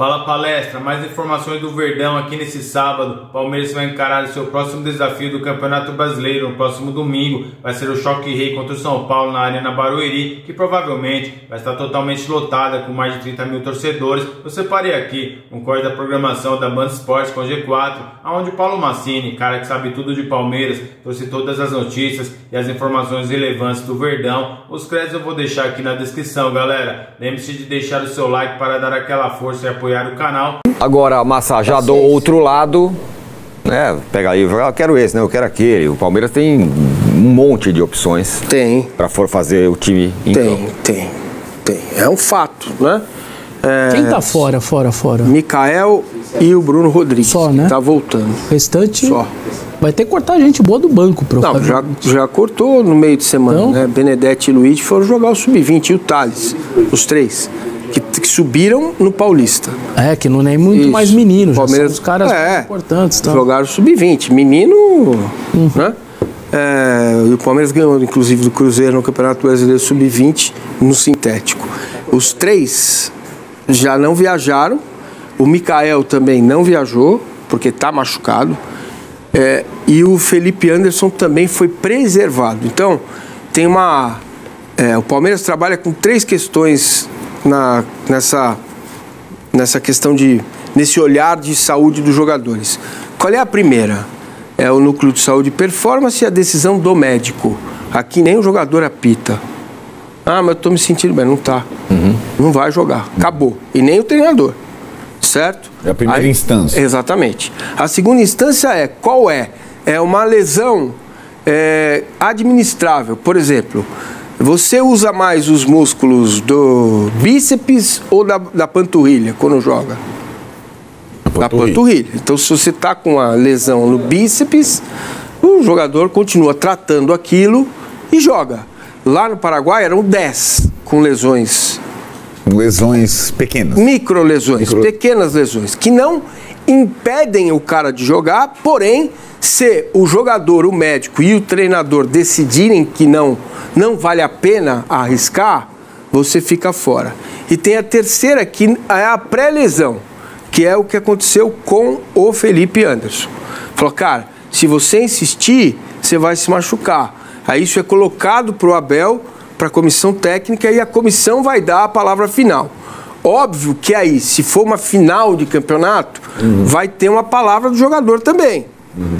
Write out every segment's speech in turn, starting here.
Fala palestra, mais informações do Verdão aqui nesse sábado. Palmeiras vai encarar o seu próximo desafio do Campeonato Brasileiro no próximo domingo. Vai ser o Choque Rei contra o São Paulo na Arena Barueri, que provavelmente vai estar totalmente lotada com mais de 30 mil torcedores. Eu separei aqui um corte da programação da Band Esportes com G4, onde o Paulo Massini, cara que sabe tudo de Palmeiras, trouxe todas as notícias e as informações relevantes do Verdão. Os créditos eu vou deixar aqui na descrição, galera. Lembre-se de deixar o seu like para dar aquela força e apoiar o canal. Agora, Massa, já do outro lado, né? Pega aí, eu quero esse, né? Eu quero aquele. O Palmeiras tem um monte de opções. Tem. Para for fazer o time em campo. Tem. É um fato, né? Quem tá fora? Mikael e o Bruno Rodrigues. Só, né? Tá voltando. O restante. Só. Vai ter que cortar gente boa do banco, provavelmente. Não, já cortou no meio de semana, então, né? Benedetti e Luiz foram jogar o Sub-20 e o Thales, os três. Que subiram no Paulista. Que não é muito mais meninos. Palmeiras, os caras importantes. Tá? Jogaram Sub-20. Menino, né? E o Palmeiras ganhou, inclusive, do Cruzeiro no Campeonato Brasileiro Sub-20 no sintético. Os três já não viajaram. O Mikael também não viajou, porque está machucado. E o Felipe Anderson também foi preservado. Então, tem uma... o Palmeiras trabalha com três questões nessa questão nesse olhar de saúde dos jogadores. Qual é a primeira? É o núcleo de saúde e performance e a decisão do médico. Aqui nem o jogador apita. Mas eu estou me sentindo bem. Não tá. Não vai jogar. Acabou. E nem o treinador. Certo? É a primeira instância. Exatamente. A segunda instância qual é? É uma lesão administrável. Por exemplo, você usa mais os músculos do bíceps ou da panturrilha quando joga? Da panturrilha. Então, se você está com uma lesão no bíceps, o jogador continua tratando aquilo e joga. Lá no Paraguai eram 10 com lesões. Lesões pequenas. Microlesões, pequenas lesões, que não impedem o cara de jogar, porém, se o jogador, o médico e o treinador decidirem que não vale a pena arriscar, você fica fora. E tem a terceira, que é a pré-lesão, que é o que aconteceu com o Felipe Anderson. Falou, cara, se você insistir, você vai se machucar. Aí isso é colocado para o Abel, para a comissão técnica, e a comissão vai dar a palavra final. Óbvio que aí, se for uma final de campeonato, vai ter uma palavra do jogador também,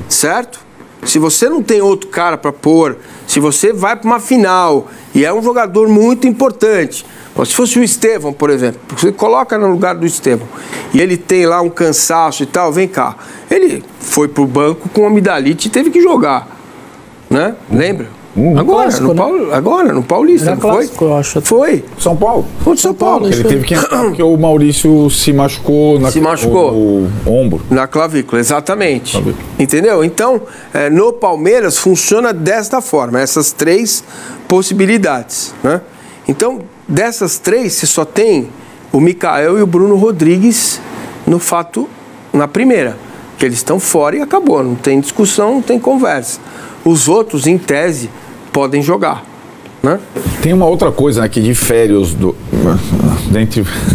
certo? Se você não tem outro cara para pôr, se você vai para uma final e é um jogador muito importante, se fosse o Estevão, por exemplo, você coloca no lugar do Estevão e ele tem lá um cansaço e tal, vem cá. Ele foi pro banco com amidalite e teve que jogar, né? Lembra? Agora, clássico, no Paulista, não clássico, foi? Eu acho. Foi. São Paulo? Foi de São Paulo. Ele teve que entrar porque o Maurício se machucou no ombro. Na clavícula, exatamente. Entendeu? Então, no Palmeiras funciona desta forma, essas três possibilidades, né? Então, dessas três, você só tem o Mikael e o Bruno Rodrigues na primeira, que eles estão fora e acabou, não tem discussão, não tem conversa. Os outros, em tese, podem jogar, né? Tem uma outra coisa aqui de férias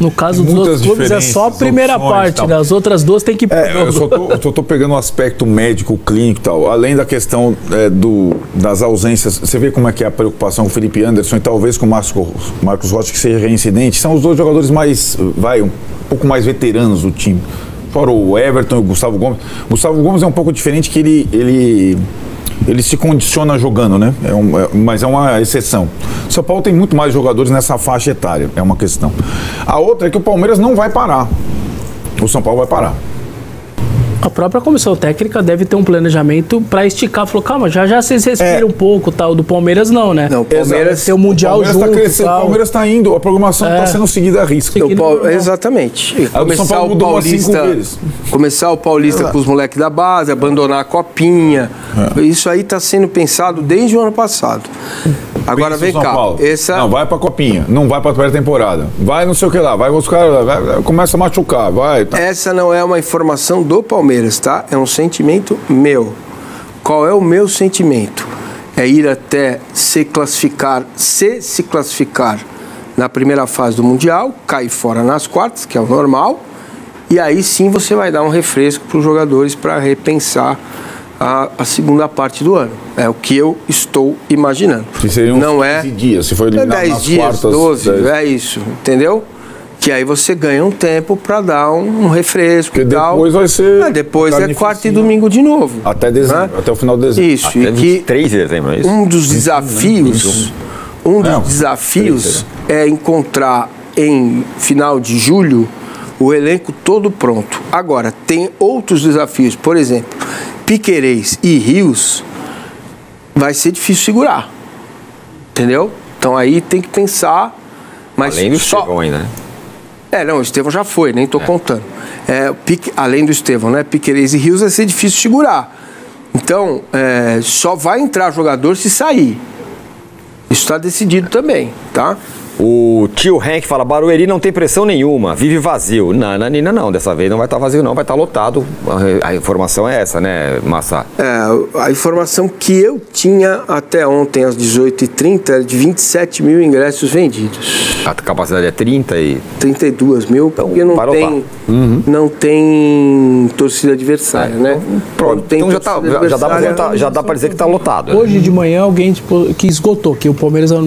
no caso dos outros clubes é só a primeira parte, né? As outras duas tem que... Eu só tô pegando o aspecto médico, clínico e tal, além da questão das ausências. Você vê como é que é a preocupação com o Felipe Anderson e talvez com o Marcos Rocha, que seja reincidente. São os dois jogadores um pouco mais veteranos do time. Fora o Everton e o Gustavo Gomes. O Gustavo Gomes é um pouco diferente, que ele se condiciona jogando, né? Mas é uma exceção. O São Paulo tem muito mais jogadores nessa faixa etária, é uma questão. A outra é que o Palmeiras não vai parar. O São Paulo vai parar. A própria comissão técnica deve ter um planejamento para esticar. Falou, calma, já vocês respiram um pouco, tal. Do Palmeiras não, né? Não, o Palmeiras tem o Mundial junto, tá crescendo, o Palmeiras está indo, a programação está sendo seguida a risco. Exatamente. Começar o Paulista com os moleques da base, abandonar a copinha. Isso aí está sendo pensado desde o ano passado. Agora vem cá. Não, vai pra copinha, não vai pra primeira temporada. Vai não sei o que lá, vai os caras, começa a machucar, vai. Tá. Essa não é uma informação do Palmeiras, tá? É um sentimento meu. Qual é o meu sentimento? É ir até se classificar na primeira fase do Mundial, cair fora nas quartas, que é o normal, e aí sim você vai dar um refresco para os jogadores para repensar a segunda parte do ano. É o que eu estou imaginando. Que seriam não 15 dias, se for eliminado 10 nas dias, quartas, 12, é isso, entendeu? Que aí você ganha um tempo para dar um refresco. Porque e tal. depois vai ser... depois é quarta e domingo de novo. Até dezembro, até o final de dezembro. Isso, até e que 23 de dezembro, é isso? um dos desafios, é encontrar em final de julho o elenco todo pronto. Agora, tem outros desafios, por exemplo, Piquerez e Rios, vai ser difícil segurar, entendeu? Então aí tem que pensar, mas além do Estevão ainda, né? Não, o Estevão já foi, nem tô contando. Além do Estevão, né? Piquerez e Rios vai ser difícil segurar. Então, só vai entrar jogador se sair. Isso está decidido também, tá? O tio Hank fala, Barueri não tem pressão nenhuma, vive vazio. Não, Nanina não, dessa vez não vai estar vazio não, vai estar lotado. A informação é essa, né, Massa? A informação que eu tinha até ontem às 18h30 era de 27 mil ingressos vendidos. A capacidade é 30 e... 32 mil, porque não tem torcida adversária, né? Pronto, então já dá para dizer que está lotado. Hoje de manhã alguém que esgotou, que o Palmeiras não...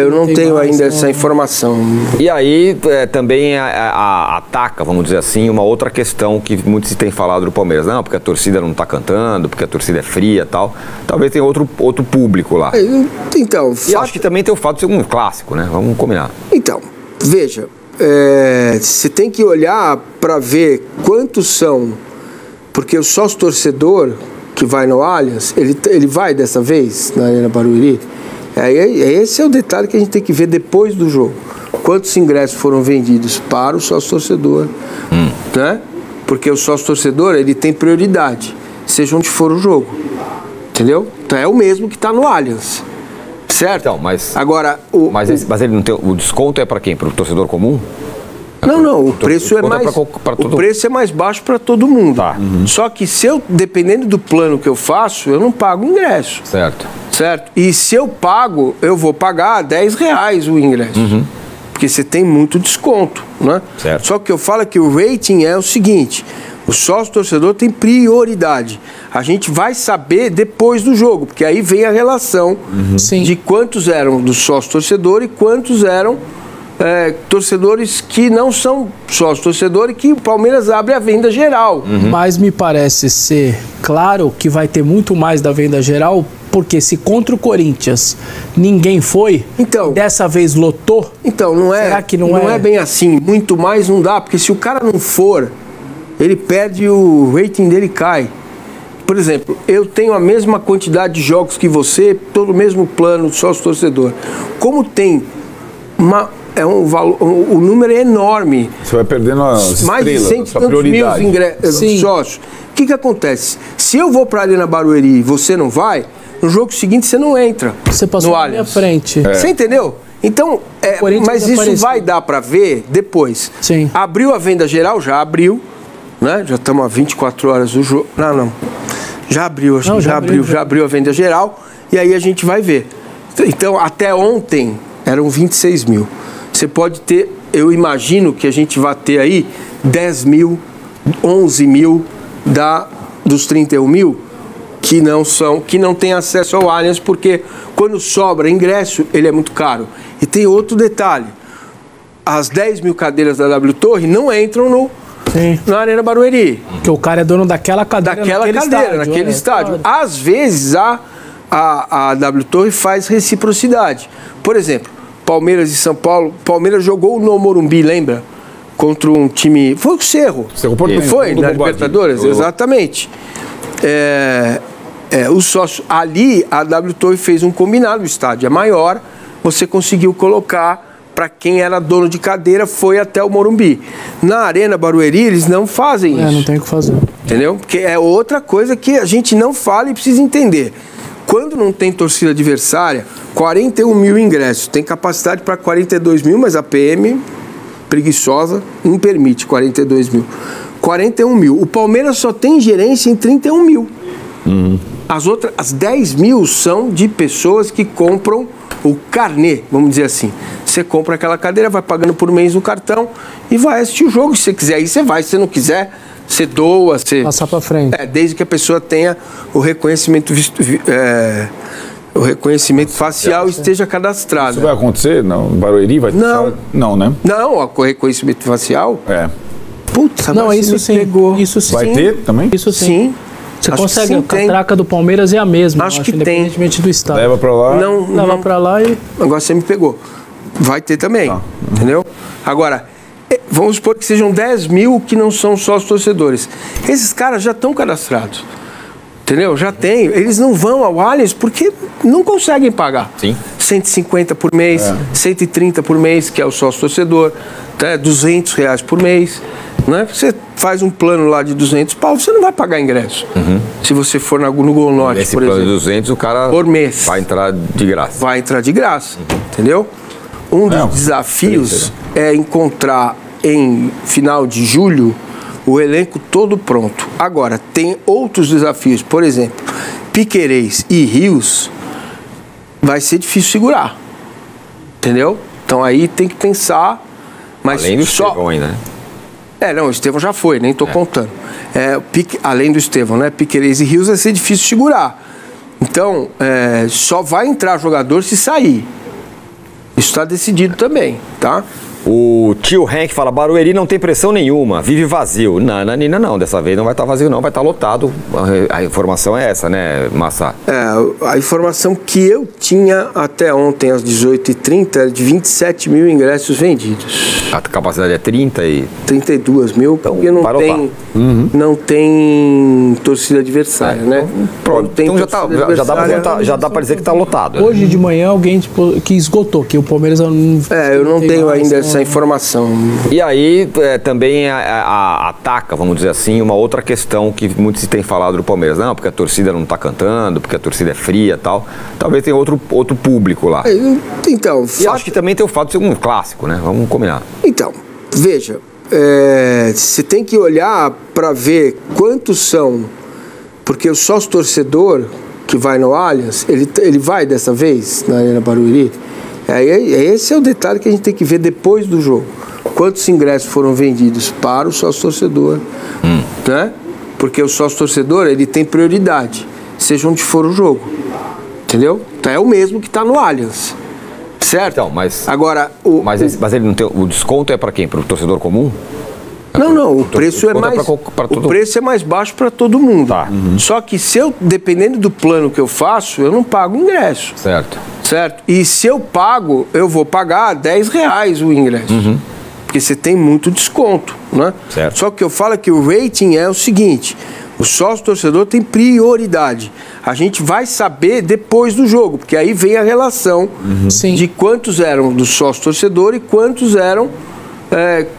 eu não tenho ainda essa informação. E aí também ataca, vamos dizer assim, uma outra questão que muitos têm falado do Palmeiras. Não, porque a torcida não está cantando, porque a torcida é fria e tal. Talvez tenha outro público lá. Então, e acho que também tem o fato de ser um clássico, né? Vamos combinar. Então, veja, você tem que olhar para ver quantos são, porque o sócio torcedor que vai no Allianz, ele vai dessa vez na Arena Barueri. Esse é o detalhe que a gente tem que ver depois do jogo. Quantos ingressos foram vendidos para o sócio-torcedor, né? Porque o sócio-torcedor, ele tem prioridade, seja onde for o jogo, entendeu? Então é o mesmo que está no Allianz, certo? Então, mas... Agora, mas ele não tem... O desconto é para quem? Para o torcedor comum? Não, o preço o preço é mais baixo para todo mundo. Tá. Só que dependendo do plano que eu faço, eu não pago ingresso. Certo. E se eu pago, eu vou pagar R$10 o ingresso. Porque você tem muito desconto, né? Certo. Só que eu falo que o rating é o seguinte: o sócio-torcedor tem prioridade. A gente vai saber depois do jogo, porque aí vem a relação de quantos eram do sócio-torcedor e quantos eram torcedores que não são sócio-torcedor e que o Palmeiras abre a venda geral. Mas me parece ser claro que vai ter muito mais da venda geral, porque se contra o Corinthians ninguém foi, então, dessa vez lotou. Então, não é, será que não é bem assim. Muito mais não dá, porque se o cara não for, ele perde, o rating dele cai. Por exemplo, eu tenho a mesma quantidade de jogos que você, todo o mesmo plano de sócio-torcedor. Como tem o número é enorme. Você vai perdendo as mais de 100 mil ingressos sócios. O que acontece? Se eu vou para a Arena Barueri e você não vai, no jogo seguinte você não entra. Você passou na minha frente. Você entendeu? Então, mas isso vai dar para ver depois. Sim. Abriu a venda geral? Já abriu. Né? Já estamos a 24 horas do jogo. Não. Já abriu, já abriu a venda geral. E aí a gente vai ver. Então, até ontem eram 26 mil. Você pode ter, eu imagino que a gente vai ter aí 10 mil, 11 mil dos 31 mil que não tem acesso ao Allianz, porque quando sobra ingresso, ele é muito caro. E tem outro detalhe: as 10 mil cadeiras da W Torre não entram na Arena Barueri. Porque o cara é dono daquela cadeira naquele estádio. Às vezes a W Torre faz reciprocidade. Por exemplo, Palmeiras e São Paulo. Palmeiras jogou no Morumbi, lembra? Contra um time... Foi o Cerro. Foi na Libertadores, exatamente. O sócio... Ali, a W Torre fez um combinado, o estádio é maior, você conseguiu colocar para quem era dono de cadeira, foi até o Morumbi. Na Arena Barueri, eles não fazem isso. Não tem o que fazer. Entendeu? Porque é outra coisa que a gente não fala e precisa entender. Quando não tem torcida adversária, 41 mil ingressos, tem capacidade para 42 mil, mas a PM, preguiçosa, não permite 42 mil. 41 mil. O Palmeiras só tem gerência em 31 mil. As 10 mil são de pessoas que compram o carnê, vamos dizer assim. você compra aquela cadeira, vai pagando por mês no cartão e vai assistir o jogo. Se você quiser, aí você vai. Se você não quiser, você doa. Você... Passar para frente. Desde que a pessoa tenha o reconhecimento facial esteja cadastrado. Isso vai acontecer? Não, no Barueri vai ter? Não. Não, né? Não, o reconhecimento facial? Putz, não, isso sim. Pegou. Isso sim. Vai ter também? Isso sim. Sim. Você Acho consegue, que sim, a catraca do Palmeiras é a mesma. Acho que tem. Independentemente do estado. Leva pra lá. Leva pra lá e... Agora você me pegou. Vai ter também, entendeu? Agora, vamos supor que sejam 10 mil que não são sócios torcedores. Esses caras já estão cadastrados. Entendeu? Já tem. Eles não vão ao Allianz porque não conseguem pagar. Sim. 150 por mês, 130 por mês, que é o sócio torcedor, R$200 por mês. Né? Você faz um plano lá de 200 pau, você não vai pagar ingresso. Se você for no Gol Norte, Nesse por plano exemplo. de 200, o cara por mês. vai entrar de graça. Vai entrar de graça, entendeu? Um dos desafios é encontrar em final de julho o elenco todo pronto. Agora, tem outros desafios, por exemplo, Piquerez e Rios, vai ser difícil segurar, entendeu? Então aí tem que pensar, mas além do Estevão ainda, né? Não, o Estevão já foi, nem tô contando. Além do Estevão, né? Piquerez e Rios vai ser difícil segurar. Então, só vai entrar jogador se sair. Isso está decidido também, tá? O tio Hank fala, Barueri não tem pressão nenhuma, vive vazio. Nananina não, dessa vez não vai estar vazio não, vai estar lotado. A informação é essa, né, Massa? A informação que eu tinha até ontem às 18h30 era de 27 mil ingressos vendidos. A capacidade é 30 e... 32 mil, porque não tem torcida adversária, né? Pronto, então já dá pra dizer que tá lotado. Né? Hoje de manhã alguém que esgotou, que o Palmeiras não... eu não tenho ainda essa informação. E aí também ataca, vamos dizer assim, uma outra questão que muitos têm falado do Palmeiras. Não, porque a torcida não tá cantando, porque a torcida é fria e tal. Talvez tenha outro público lá. Então, e acho que também tem o fato de ser um clássico, né? Vamos combinar. Então, veja, você tem que olhar para ver quantos são, porque o sócio torcedor que vai no Allianz, ele vai dessa vez na Arena Barueri. Esse é o detalhe que a gente tem que ver depois do jogo. Quantos ingressos foram vendidos para o sócio torcedor, né? Porque o sócio torcedor, ele tem prioridade, seja onde for o jogo, entendeu? Então é o mesmo que está no Allianz, certo? Então, mas agora mas ele não tem, o desconto é para quem? Para o torcedor comum? Não, o preço o preço é mais baixo para todo mundo. Tá. Só que dependendo do plano que eu faço, eu não pago ingresso. Certo? E se eu pago, eu vou pagar R$10 o ingresso. Porque você tem muito desconto, né? Certo. Só que eu falo que o rating é o seguinte: o sócio torcedor tem prioridade. A gente vai saber depois do jogo, porque aí vem a relação de quantos eram do sócio torcedor e quantos eram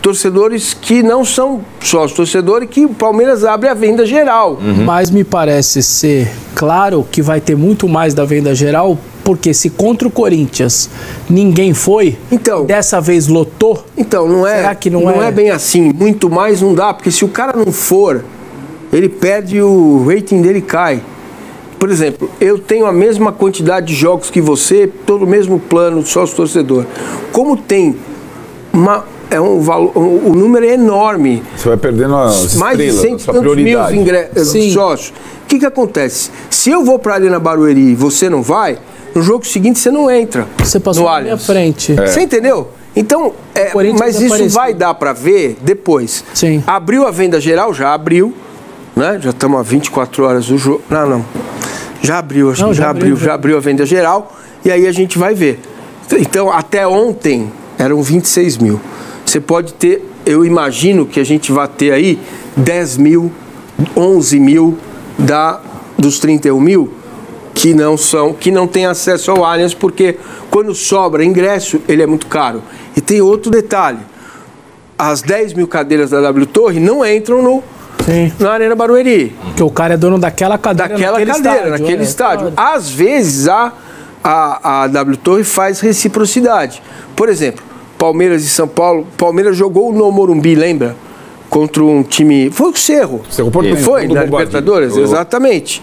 torcedores que não são sócio torcedor e que o Palmeiras abre a venda geral. Mas me parece ser claro que vai ter muito mais da venda geral, porque se contra o Corinthians ninguém foi, então, dessa vez lotou. Então, não é, será que não é bem assim, muito mais não dá, porque se o cara não for, ele perde, o rating dele cai. Por exemplo, eu tenho a mesma quantidade de jogos que você, todo o mesmo plano de sócio torcedor. Como tem o número é enorme. Você vai perdendo as mais de 100 e tantos mil sócios. O que acontece? Se eu vou para a Arena Barueri e você não vai, no jogo seguinte você não entra. Você passou na minha frente. Você entendeu? Então, mas isso vai dar para ver depois. Sim. Abriu a venda geral? Já abriu. Né? Já estamos a 24 horas do jogo. Não. Já abriu, acho que já abriu a venda geral. E aí a gente vai ver. Então, até ontem eram 26 mil. Você pode ter, eu imagino que a gente vai ter aí 10 mil, 11 mil dos 31 mil que não tem acesso ao Allianz, porque quando sobra ingresso, ele é muito caro. E tem outro detalhe: as 10 mil cadeiras da W Torre não entram na Arena Barueri. Porque o cara é dono daquela cadeira. Naquele estádio. Às vezes a W Torre faz reciprocidade. Por exemplo, Palmeiras e São Paulo. Palmeiras jogou no Morumbi, lembra? Contra um time. Foi o Cerro. Foi na Libertadores? Exatamente.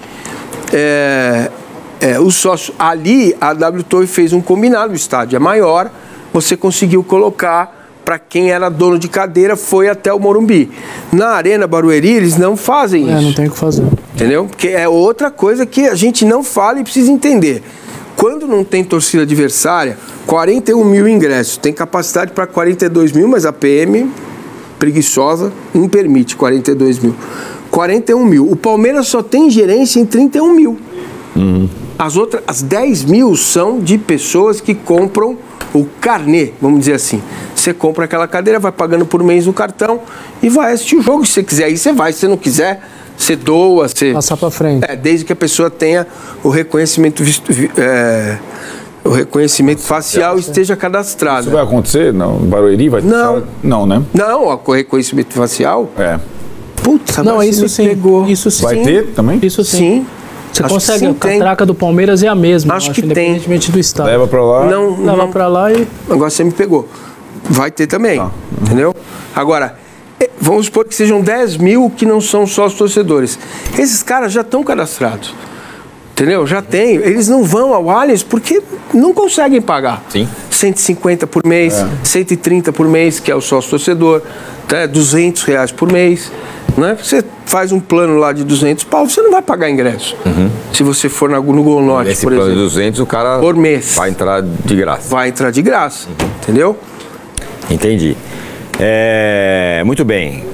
O sócio ali, a W Torre fez um combinado. O estádio é maior, você conseguiu colocar para quem era dono de cadeira, foi até o Morumbi. Na Arena Barueri, eles não fazem isso. Não tem o que fazer. Entendeu? Porque é outra coisa que a gente não fala e precisa entender. Quando não tem torcida adversária, 41 mil ingressos, tem capacidade para 42 mil, mas a PM, preguiçosa, não permite 42 mil. 41 mil. O Palmeiras só tem gerência em 31 mil. As 10 mil são de pessoas que compram o carnê, vamos dizer assim. Você compra aquela cadeira, vai pagando por mês o cartão e vai assistir o jogo. Se você quiser, aí você vai. Se você não quiser, você doa. Você... Passar para frente. Desde que a pessoa tenha o reconhecimento, o reconhecimento facial e esteja cadastrado. Isso vai acontecer? Não, Barueri vai ter? Não. Não, né? Não, o reconhecimento facial? Putz, não, isso sim. Pegou. Isso sim. Vai ter também? Isso sim. Sim. Você Acho consegue, que sim, a catraca do Palmeiras é a mesma. Acho que tem. Independentemente do estado. Leva pra lá. Leva pra lá e... Agora você me pegou. Vai ter também, entendeu? Agora, vamos supor que sejam 10 mil que não são sócios torcedores. Esses caras já estão cadastrados, entendeu? Já tem. Eles não vão ao Allianz porque não conseguem pagar. Sim. 150 por mês, 130 por mês, que é o sócio torcedor, R$200 por mês. Né? Você faz um plano lá de 200 pau, você não vai pagar ingresso. Se você for no Gol Norte, Esse por plano exemplo. de 200, o cara por mês. vai entrar de graça. Vai entrar de graça, entendeu? Entendi. Muito bem.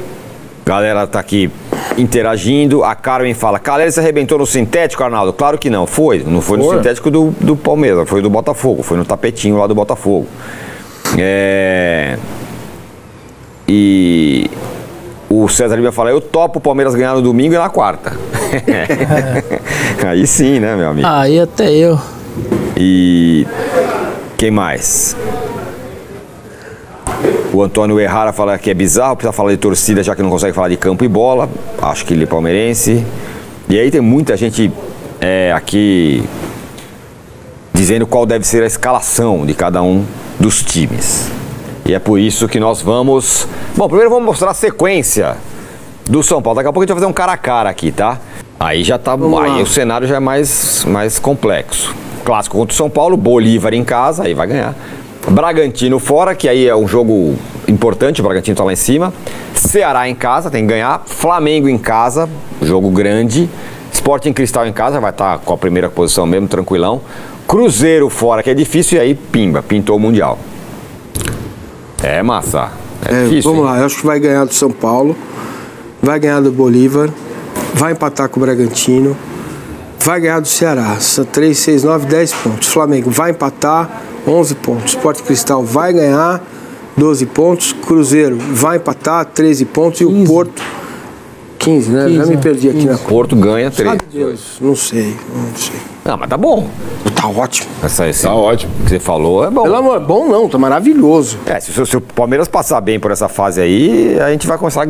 Galera tá aqui interagindo. A Carmen fala: Caleri se arrebentou no sintético, Arnaldo? Claro que não. Não foi no sintético do Palmeiras, foi do Botafogo. Foi no tapetinho lá do Botafogo. E o César Lima fala: eu topo o Palmeiras ganhar no domingo e na quarta. Aí sim, né, meu amigo? Aí até eu. E quem mais? O Antônio Errara fala que é bizarro, precisa falar de torcida já que não consegue falar de campo e bola. Acho que ele é palmeirense. E aí tem muita gente aqui dizendo qual deve ser a escalação de cada um dos times. E é por isso que nós vamos... Bom, primeiro vamos mostrar a sequência do São Paulo. Daqui a pouco a gente vai fazer um cara a cara aqui, tá? Aí já tá... Aí o cenário já é mais complexo. Clássico contra o São Paulo, Bolívar em casa, aí vai ganhar. Bragantino fora, que aí é um jogo importante, o Bragantino tá lá em cima. Ceará em casa, tem que ganhar. Flamengo em casa, jogo grande. Sporting Cristal em casa, vai estar com a primeira posição mesmo, tranquilão. Cruzeiro fora, que é difícil, e aí pintou o Mundial. Massa. Difícil. Vamos lá, eu acho que vai ganhar do São Paulo, vai ganhar do Bolívar, vai empatar com o Bragantino, vai ganhar do Ceará. 3, 6, 9, 10 pontos. Flamengo vai empatar, 11 pontos. Sport Cristal vai ganhar, 12 pontos. Cruzeiro vai empatar, 13 pontos. 15. E o Porto, 15, né? 15, já me perdi aqui na conta. Porto ganha 13. Sabe Deus, não sei. Não, mas tá bom. Tá ótimo. Tá ótimo. O que você falou é bom. Pelo amor, bom não, tá maravilhoso. Se o Palmeiras passar bem por essa fase aí, a gente vai começar a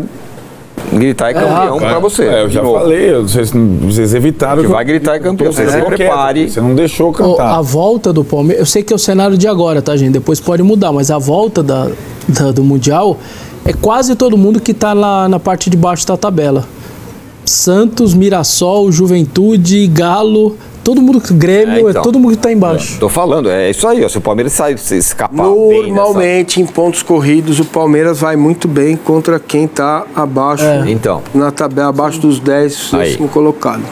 gritar campeão pra você. Eu já falei, vocês evitaram. Que vai gritar campeão, você se prepare. Você não deixou cantar. A volta do Palmeiras, eu sei que é o cenário de agora, tá, gente? Depois pode mudar, mas a volta do Mundial é quase todo mundo que tá lá na parte de baixo da tabela. Santos, Mirassol, Juventude, Galo, todo mundo, Grêmio, então, todo mundo que tá embaixo. Tô falando, é isso aí, ó, se o Palmeiras se escapar normalmente, em pontos corridos, o Palmeiras vai muito bem contra quem tá abaixo, então, na tabela, abaixo dos 10 colocados.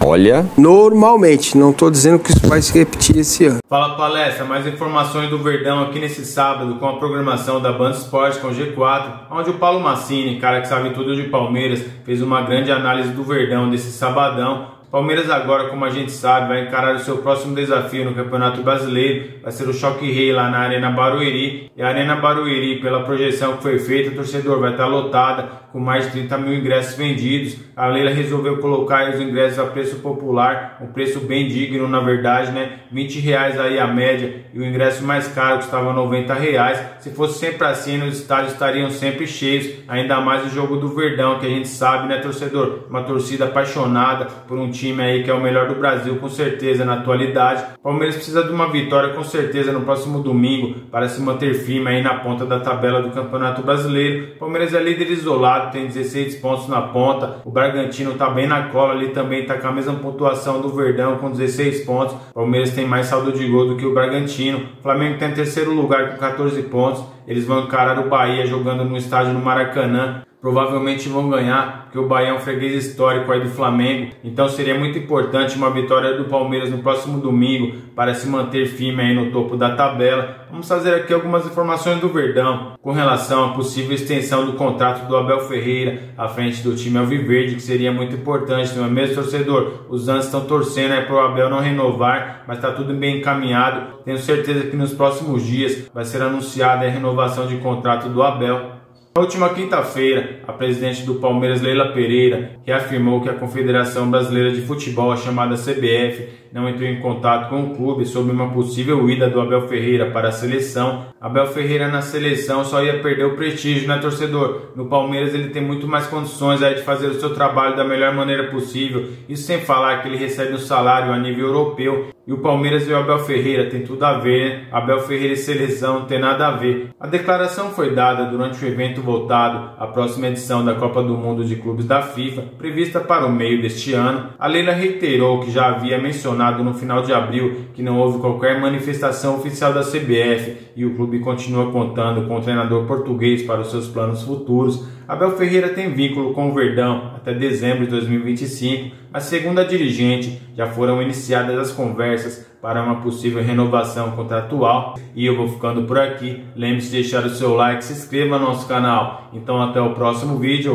Olha. Normalmente, não tô dizendo que isso vai se repetir esse ano. Fala Palestra, mais informações do Verdão aqui nesse sábado com a programação da Band Esporte com o G4, onde o Paulo Massini, cara que sabe tudo de Palmeiras, fez uma grande análise do Verdão desse sabadão. Palmeiras agora, como a gente sabe, vai encarar o seu próximo desafio no Campeonato Brasileiro. Vai ser o Choque Rei lá na Arena Barueri. E a Arena Barueri, pela projeção que foi feita, o torcedor vai estar lotada, com mais de 30 mil ingressos vendidos. A Leila resolveu colocar os ingressos a preço popular, um preço bem digno, na verdade, né? R$20 aí a média, e o ingresso mais caro custava R$90. Se fosse sempre assim, os estádios estariam sempre cheios, ainda mais o jogo do Verdão, que a gente sabe, né, torcedor? Uma torcida apaixonada por um time time aí que é o melhor do Brasil com certeza na atualidade. O Palmeiras precisa de uma vitória com certeza no próximo domingo para se manter firme aí na ponta da tabela do Campeonato Brasileiro. O Palmeiras é líder isolado, tem 16 pontos na ponta. O Bragantino tá bem na cola, ali também tá com a mesma pontuação do Verdão com 16 pontos. O Palmeiras tem mais saldo de gol do que o Bragantino. O Flamengo tem terceiro lugar com 14 pontos. Eles vão encarar o Bahia jogando no estádio no Maracanã. Provavelmente vão ganhar, porque o Bahia é um freguês histórico aí do Flamengo. Então seria muito importante uma vitória do Palmeiras no próximo domingo para se manter firme aí no topo da tabela. Vamos fazer aqui algumas informações do Verdão com relação à possível extensão do contrato do Abel Ferreira à frente do time alviverde, que seria muito importante, não é mesmo, torcedor? Os Anjos estão torcendo aí para o Abel não renovar, mas está tudo bem encaminhado. Tenho certeza que nos próximos dias vai ser anunciada a renovação de contrato do Abel. Na última quinta-feira, a presidente do Palmeiras, Leila Pereira, reafirmou que a Confederação Brasileira de Futebol, a chamada CBF, não entrou em contato com o clube sobre uma possível ida do Abel Ferreira para a seleção. Abel Ferreira na seleção só ia perder o prestígio, né, torcedor? No Palmeiras ele tem muito mais condições aí de fazer o seu trabalho da melhor maneira possível. Isso sem falar que ele recebe um salário a nível europeu. E o Palmeiras e o Abel Ferreira tem tudo a ver, né? Abel Ferreira e seleção não tem nada a ver. A declaração foi dada durante o evento voltado à próxima edição da Copa do Mundo de Clubes da FIFA, prevista para o meio deste ano. A Leila reiterou que já havia mencionado no final de abril que não houve qualquer manifestação oficial da CBF e o clube continua contando com o treinador português para os seus planos futuros. Abel Ferreira tem vínculo com o Verdão até dezembro de 2025, mas segundo a dirigente, já foram iniciadas as conversas para uma possível renovação contratual. E eu vou ficando por aqui. Lembre-se de deixar o seu like, se inscreva no nosso canal. Então até o próximo vídeo.